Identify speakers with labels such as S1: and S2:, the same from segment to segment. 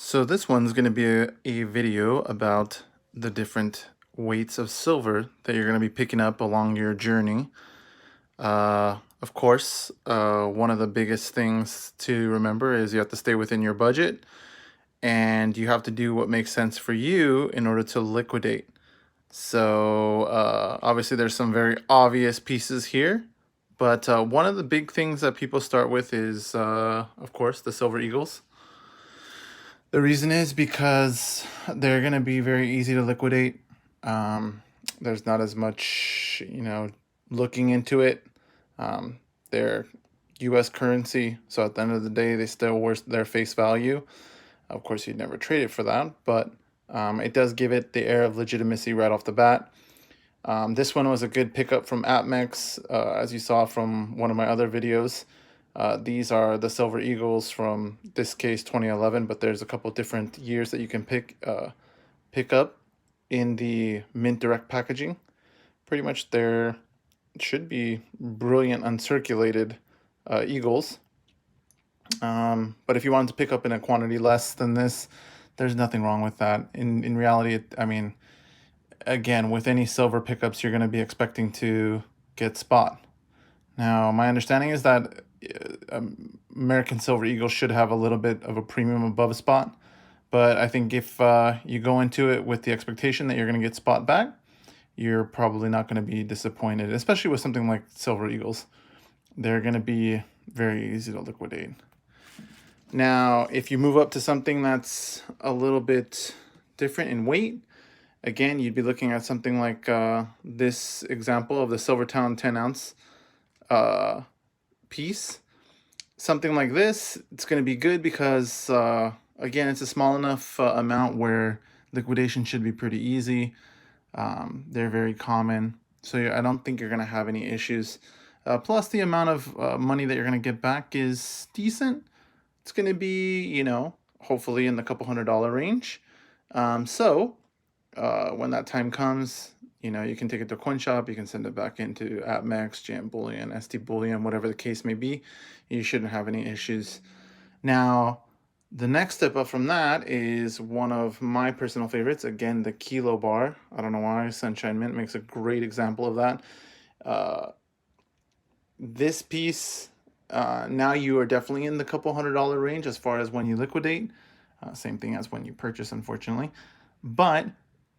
S1: So this one's going to be a video about the different weights of silver that you're going to be picking up along your journey. Of course, one of the biggest things to remember is you have to stay within your budget and you have to do what makes sense for you in order to liquidate. So obviously there's some very obvious pieces here, but one of the big things that people start with is, of course, the Silver Eagles. The reason is because they're going to be very easy to liquidate. There's not as much, looking into it. They're US currency, so at the end of the day, they still worth their face value. Of course, you'd never trade it for that, but it does give it the air of legitimacy right off the bat. This one was a good pickup from APMEX, as you saw from one of my other videos. These are the Silver Eagles from this case 2011, but there's a couple different years that you can pick up in the mint direct packaging. Pretty much there should be brilliant uncirculated Eagles. But if you wanted to pick up in a quantity less than this, there's nothing wrong with that. In reality, again, with any silver pickups, you're going to be expecting to get spot. Now, my understanding is that American Silver Eagle should have a little bit of a premium above a spot, but I think if you go into it with the expectation that you're going to get spot back, you're probably not going to be disappointed, especially with something like Silver Eagles. They're going to be very easy to liquidate. Now, if you move up to something that's a little bit different in weight, again, you'd be looking at something like this example of the Silvertown 10-ounce piece. Something like this, it's going to be good because, again, it's a small enough amount where liquidation should be pretty easy. They're very common, so I don't think you're going to have any issues. Plus, the amount of money that you're going to get back is decent. It's going to be, hopefully in the couple $100 range. So when that time comes, you can take it to a coin shop, you can send it back into APMEX, JM Bullion, ST Bullion, whatever the case may be. You shouldn't have any issues. Now, the next step up from that is one of my personal favorites. Again, the Kilobar. I don't know why. Sunshine Mint makes a great example of that. This piece, now you are definitely in the couple $100 range as far as when you liquidate. Same thing as when you purchase, unfortunately. But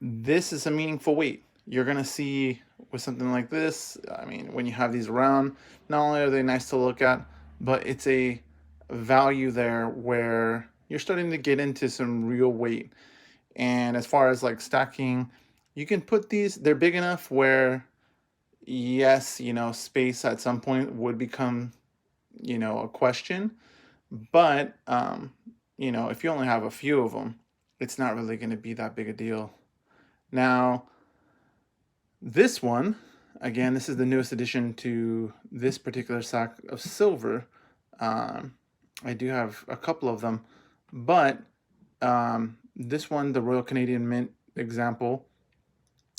S1: this is a meaningful weight. You're going to see with something like this, when you have these around, not only are they nice to look at, but it's a value there where you're starting to get into some real weight. And as far as like stacking, you can put these, they're big enough where, yes, space at some point would become, a question. But, if you only have a few of them, it's not really going to be that big a deal. Now, this one, again, this is the newest addition to this particular sack of silver. I do have a couple of them, but this one, the Royal Canadian Mint example,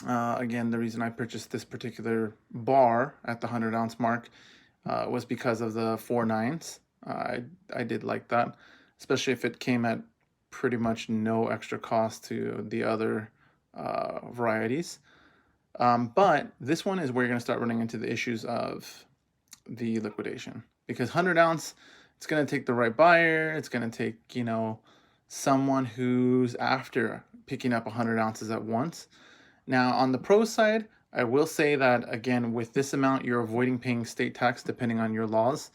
S1: again, the reason I purchased this particular bar at the 100-ounce mark was because of the 4 9s. I did like that, especially if it came at pretty much no extra cost to the other varieties. But this one is where you're going to start running into the issues of the liquidation, because 100-ounce, it's going to take the right buyer. It's going to take, someone who's after picking up 100 ounces at once. Now, on the pro side, I will say that, again, with this amount, you're avoiding paying state tax depending on your laws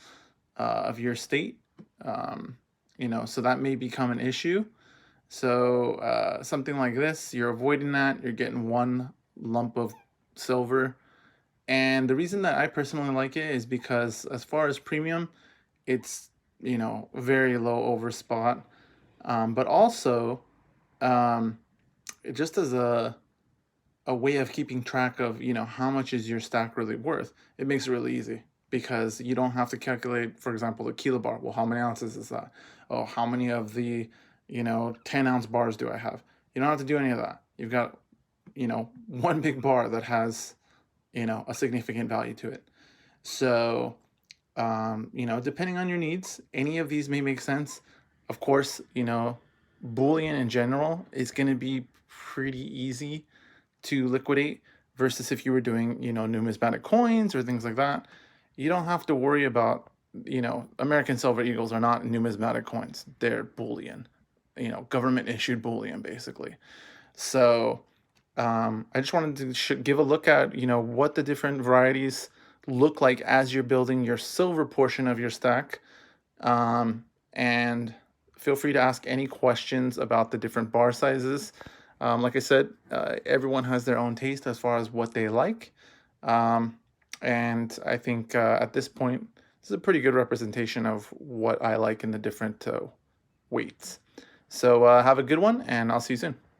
S1: of your state. So that may become an issue. So something like this, you're avoiding that. You're getting one lump of silver. And the reason that I personally like it is because as far as premium, it's, very low over spot. But also, just as a way of keeping track of, how much is your stack really worth, it makes it really easy because you don't have to calculate, for example, the kilobar. Well, how many ounces is that? Oh, how many of the, 10-ounce bars do I have? You don't have to do any of that. You've got, one big bar that has, a significant value to it. So, depending on your needs, any of these may make sense. Of course, bullion in general is going to be pretty easy to liquidate versus if you were doing, numismatic coins or things like that. You don't have to worry about, American Silver Eagles are not numismatic coins. They're bullion, government issued bullion, basically. So I just wanted to give a look at, what the different varieties look like as you're building your silver portion of your stack. And feel free to ask any questions about the different bar sizes. Like I said, everyone has their own taste as far as what they like. And I think at this point, this is a pretty good representation of what I like in the different weights. So have a good one, and I'll see you soon.